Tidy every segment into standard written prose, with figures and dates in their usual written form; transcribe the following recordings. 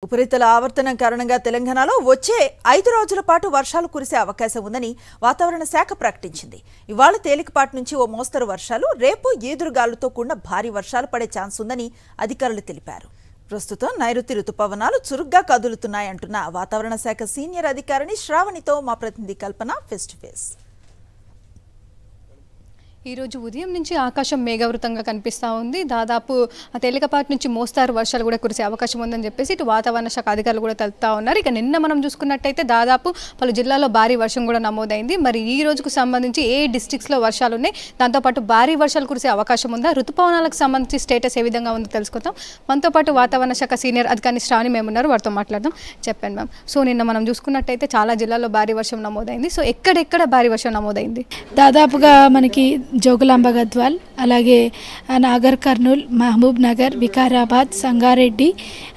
ఉపరితల ఆవర్తనం కారణంగా తెలంగాణలో వచ్చే 5 రోజుల పాటు వర్షాలు కురిసే అవకాశం ఉందని వాతావరణ శాఖ ప్రకటించింది. ఇవాళ తేలికపాటి నుంచి ఓ మోస్తరు వర్షాలు, రేపు ఈదురుగాలులతో కూడిన భారీ వర్షాలు పడే ఛాన్స్ ఉందని అధికారులు తెలిపారు. ప్రస్తుతం నైరుతి రుతుపవనాలు చురుగ్గా కదులుతున్నాయంటున్న వాతావరణ శాఖ సీనియర్ అధికారిని శ్రావణితో మా ప్రతినిధి కల్పన ఫేస్ టు ఫేస్. ఈ రోజు ఉదయం నుంచి ఆకాశం మేఘావృతంగా కనిపిస్తూ ఉంది. దాదాపు తేలికపాటి నుంచి మోస్తారు వర్షాలు కూడా కురిసే అవకాశం ఉందని చెప్పేసి ఇటు వాతావరణ శాఖ అధికారులు కూడా తెలుపుతా ఉన్నారు. ఇక నిన్న మనం చూసుకున్నట్టయితే దాదాపు పలు జిల్లాల్లో భారీ వర్షం కూడా నమోదైంది. మరి ఈ రోజుకు సంబంధించి ఏ డిస్ట్రిక్ట్స్లో వర్షాలు ఉన్నాయి, దాంతోపాటు భారీ వర్షాలు కురిసే అవకాశం ఉందా, ఋతుపవనాలకు సంబంధించి స్టేటస్ ఏ విధంగా ఉందో తెలుసుకుందాం. మనతో పాటు వాతావరణ శాఖ సీనియర్ అధికారి శ్రావణి మేము ఉన్నారు, వారితో మాట్లాడదాం. చెప్పండి మ్యామ్. సో నిన్న మనం చూసుకున్నట్టయితే చాలా జిల్లాల్లో భారీ వర్షం నమోదైంది. సో ఎక్కడెక్కడ భారీ వర్షం నమోదైంది? దాదాపుగా మనకి జోగులాంబ గద్వాల్, అలాగే నాగర్ కర్నూల్, మహబూబ్ నగర్, వికారాబాద్, సంగారెడ్డి,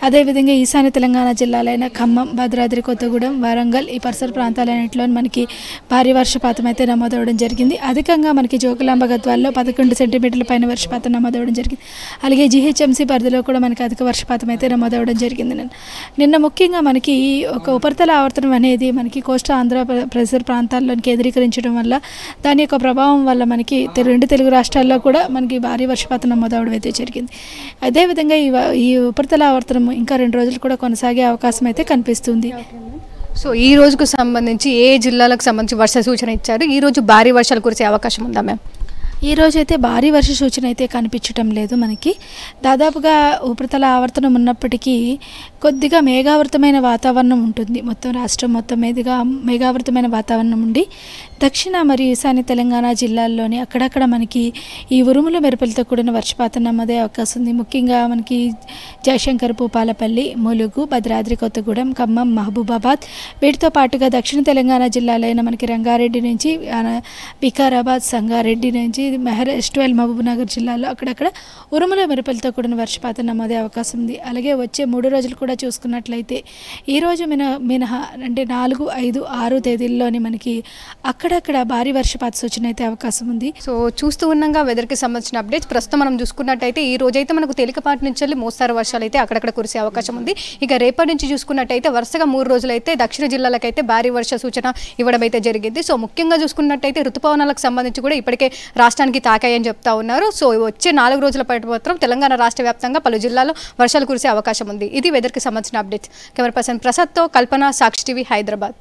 అదేవిధంగా ఈశాన్య తెలంగాణ జిల్లాలైన ఖమ్మం, భద్రాద్రి కొత్తగూడెం, వరంగల్ ఈ పరిసర ప్రాంతాలన్నింటిలో మనకి భారీ వర్షపాతం అయితే నమోదవడం జరిగింది. అధికంగా మనకి జోగులాంబ గద్వాల్లో 11 సెంటీమీటర్ల పైన వర్షపాతం నమోదవడం జరిగింది. అలాగే జీహెచ్ఎంసీ పరిధిలో కూడా మనకి అధిక వర్షపాతం అయితే నమోదవడం జరిగింది. నిన్న ముఖ్యంగా మనకి ఒక ఉపరితల ఆవర్తనం అనేది మనకి కోస్తా ఆంధ్ర పరిసర ప్రాంతాల్లోకి కేంద్రీకరించడం వల్ల దాని యొక్క ప్రభావం వల్ల మనకి 2 తెలుగు రాష్ట్రాల్లో కూడా మనకి భారీ వర్షపాతం నమోదవడం అయితే జరిగింది. అదేవిధంగా ఈ ఉపరితల ఆవర్తనం ఇంకా 2 రోజులు కూడా కొనసాగే అవకాశం అయితే కనిపిస్తుంది. సో ఈ రోజుకు సంబంధించి ఏ జిల్లాలకు సంబంధించి వర్ష సూచన ఇచ్చారు? ఈ రోజు భారీ వర్షాలు కురిసే అవకాశం ఉందా మ్యామ్? ఈ రోజైతే భారీ వర్ష సూచన అయితే కనిపించడం లేదు. మనకి దాదాపుగా ఉపరితల ఆవర్తనం ఉన్నప్పటికీ కొద్దిగా మేఘావృతమైన వాతావరణం ఉంటుంది. మొత్తం రాష్ట్రం మొత్తం మీదుగా మేఘావృతమైన వాతావరణం ఉండి దక్షిణ మరియు ఈశాన్య తెలంగాణ జిల్లాల్లోని అక్కడక్కడ మనకి ఈ ఉరుముల మెరుపులతో కూడిన వర్షపాతం నమోదే అవకాశం ఉంది. ముఖ్యంగా మనకి జయశంకర్, భూపాలపల్లి, ములుగు, భద్రాద్రి కొత్తగూడెం, ఖమ్మం, మహబూబాబాద్, వీటితో పాటుగా దక్షిణ తెలంగాణ జిల్లాలైన మనకి రంగారెడ్డి నుంచి వికారాబాద్, సంగారెడ్డి నుంచి ఎస్ట్వెల్, మహబూబ్ నగర్ జిల్లాలో అక్కడక్కడ ఉరుముల మెరుపులతో కూడిన వర్షపాతం నమోదే అవకాశం ఉంది. అలాగే వచ్చే 3 రోజులు కూడా చూసుకున్నట్లయితే ఈ రోజు మినహా అంటే 4, 5, 6 తేదీల్లోని మనకి అక్కడక్కడ భారీ వర్షపాత సూచన అయితే అవకాశం ఉంది. సో చూస్తూ ఉన్నాగా వెదర్కి సంబంధించిన అప్డేట్స్ ప్రస్తుతం మనం చూసుకున్నట్టయితే ఈ రోజైతే మనకు తేలికపాటి నుంచి వెళ్ళి మోస్తారు వర్షాలు అయితే అక్కడక్కడ కురిసే అవకాశం ఉంది. ఇక రేపటి నుంచి చూసుకున్నట్టయితే వరుసగా 3 రోజులు అయితే దక్షిణ జిల్లాలకైతే భారీ వర్ష సూచన ఇవ్వడం అయితే జరిగింది. సో ముఖ్యంగా చూసుకున్నట్టయితే ఋతుపవనాలకు సంబంధించి కూడా ఇప్పటికే రాష్ట్రానికి తాకాయని చెప్తా ఉన్నారు. సో వచ్చే 4 రోజుల పాటు మాత్రం తెలంగాణ రాష్ట్ర వ్యాప్తంగా పలు జిల్లాల్లో వర్షాలు కురిసే అవకాశం ఉంది. ఇది వెదర్కి సంబంధించిన అప్డేట్స్. కెమెరా పర్సన్ ప్రసాద్తో కల్పన, సాక్షి టీవీ, హైదరాబాద్.